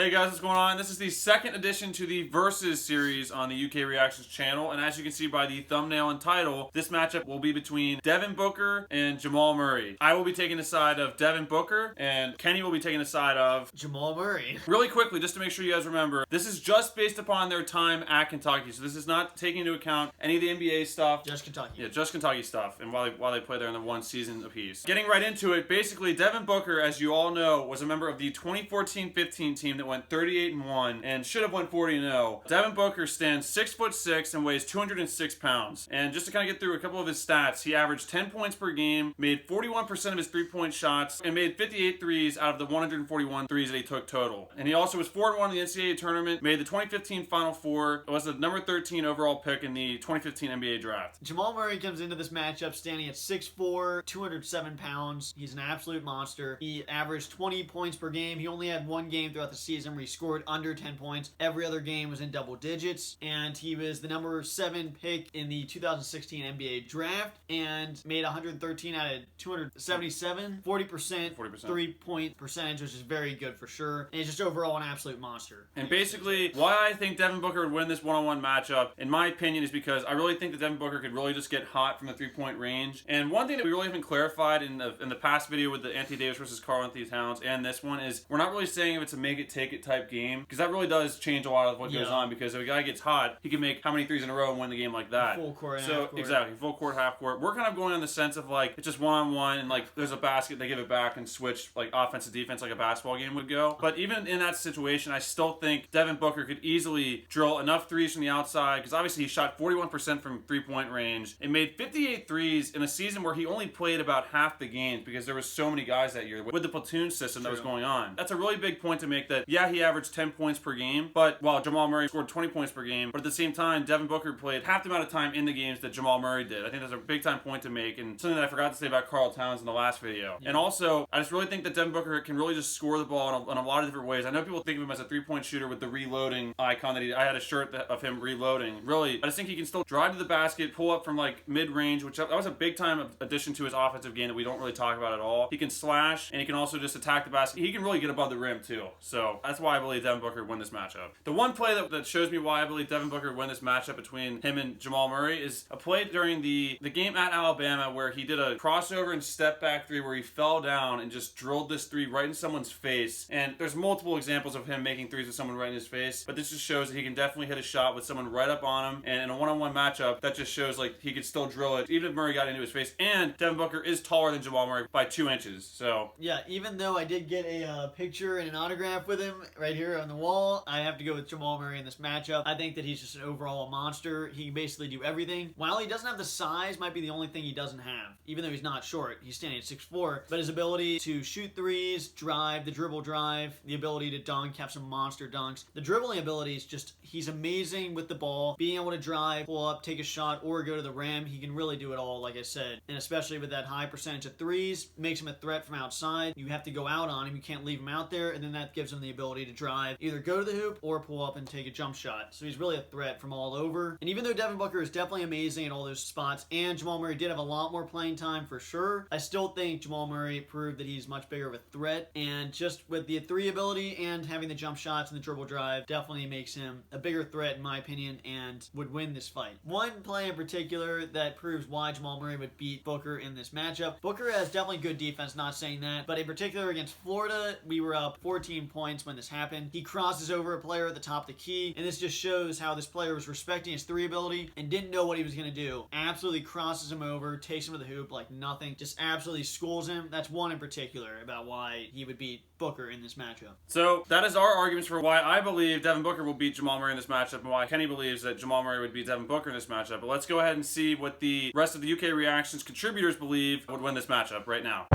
Hey guys, what's going on? This is the second edition to the Versus series on the UK Reactions channel, and as you can see by the thumbnail and title, this matchup will be between Devin Booker and Jamal Murray. I will be taking the side of Devin Booker, and Kenny will be taking the side of Jamal Murray. Really quickly, just to make sure you guys remember, this is just based upon their time at Kentucky, so this is not taking into account any of the NBA stuff. Just Kentucky. Yeah, just Kentucky stuff, and while they play there in the one season apiece. Getting right into it, basically, Devin Booker, as you all know, was a member of the 2014-15 team that went 38-1 and should have went 40-0. Devin Booker stands 6'6" and weighs 206 pounds. And just to kind of get through a couple of his stats, he averaged 10 points per game, made 41% of his three-point shots, and made 58 threes out of the 141 threes that he took total. And he also was 4-1 in the NCAA tournament, made the 2015 Final Four, was the number 13 overall pick in the 2015 NBA draft. Jamal Murray comes into this matchup standing at 6'4", 207 pounds. He's an absolute monster. He averaged 20 points per game. He only had one game throughout the season where he scored under 10 points. Every other game was in double digits, and he was the number 7 pick in the 2016 NBA draft and made 113 out of 277, 40% three-point percentage, which is very good for sure. And he's just overall an absolute monster. And basically, why I think Devin Booker would win this one-on-one matchup, in my opinion, is because I really think that Devin Booker could really just get hot from the three-point range. And one thing that we really haven't clarified in the past video with the Anthony Davis versus Karl-Anthony Towns and this one is we're not really saying if it's a make-it-take-it type game, because that really does change a lot of what goes on, because if a guy gets hot, he can make how many threes in a row and win the game like that. Full court, so half court. Exactly, full court, half court. We're kind of going on the sense of like it's just one-on-one and like there's a basket, they give it back and switch like offense to defense like a basketball game would go. But even in that situation, I still think Devin Booker could easily drill enough threes from the outside, because obviously he shot 41% from three-point range and made 58 threes in a season where he only played about half the games because there was so many guys that year with the platoon system that was going on. That's a really big point to make, that yeah, he averaged 10 points per game, but while Jamal Murray scored 20 points per game, but at the same time, Devin Booker played half the amount of time in the games that Jamal Murray did. I think that's a big time point to make, and something that I forgot to say about Karl Towns in the last video. And also, I just really think that Devin Booker can really just score the ball in a lot of different ways. I know people think of him as a three-point shooter with the reloading icon that I had a shirt of him reloading. Really, I just think he can still drive to the basket, pull up from like mid-range, which that was a big time addition to his offensive game that we don't really talk about at all. He can slash, and he can also just attack the basket. He can really get above the rim too. So that's why I believe Devin Booker would win this matchup. The one play that shows me why I believe Devin Booker would win this matchup between him and Jamal Murray is a play during the game at Alabama where he did a crossover and step back three where he fell down and just drilled this three right in someone's face. And there's multiple examples of him making threes with someone right in his face, but this just shows that he can definitely hit a shot with someone right up on him. And in a one-on-one matchup, that just shows like he could still drill it even if Murray got into his face. And Devin Booker is taller than Jamal Murray by 2 inches. So yeah, even though I did get a picture and an autograph with him right here on the wall, I have to go with Jamal Murray in this matchup. I think that he's just an overall monster. He can basically do everything. While he doesn't have the size, might be the only thing he doesn't have. Even though he's not short, he's standing at 6'4", but his ability to shoot threes, drive, the dribble drive, the ability to dunk, have some monster dunks. The dribbling ability is just, he's amazing with the ball. Being able to drive, pull up, take a shot, or go to the rim, he can really do it all, like I said. And especially with that high percentage of threes, makes him a threat from outside. You have to go out on him, you can't leave him out there, and then that gives him the ability to drive, either go to the hoop or pull up and take a jump shot. So he's really a threat from all over. And even though Devin Booker is definitely amazing at all those spots, and Jamal Murray did have a lot more playing time for sure, I still think Jamal Murray proved that he's much bigger of a threat, and just with the three ability and having the jump shots and the dribble drive, definitely makes him a bigger threat in my opinion and would win this fight. One play in particular that proves why Jamal Murray would beat Booker in this matchup. Booker has definitely good defense, not saying that, but in particular against Florida, we were up 14 points when this happened. He crosses over a player at the top of the key, and this just shows how this player was respecting his three ability and didn't know what he was going to do. Absolutely crosses him over, takes him to the hoop like nothing, just absolutely schools him. That's one in particular about why he would beat Booker in this matchup. So that is our arguments for why I believe Devin Booker will beat Jamal Murray in this matchup and why Kenny believes that Jamal Murray would beat Devin Booker in this matchup. But let's go ahead and see what the rest of the UK Reactions contributors believe would win this matchup right now.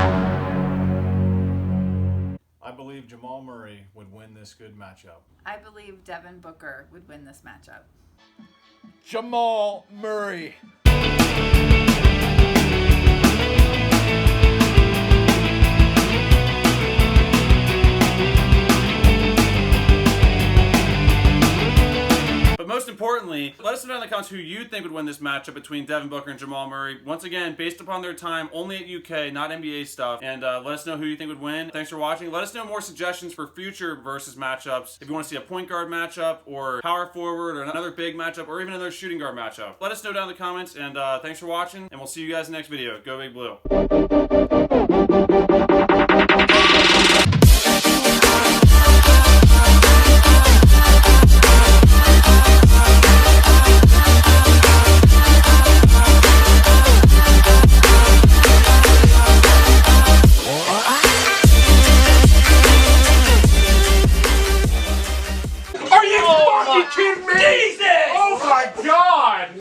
I believe Jamal Murray would win this good matchup. I believe Devin Booker would win this matchup. Jamal Murray. But most importantly, let us us know down in the comments who you think would win this matchup between Devin Booker and Jamal Murray. Once again, based upon their time, only at UK, not NBA stuff. And let us know who you think would win. Thanks for watching. Let us know more suggestions for future versus matchups. If you want to see a point guard matchup or power forward or another big matchup or even another shooting guard matchup, let us know down in the comments. And thanks for watching, and we'll see you guys in the next video. Go Big Blue.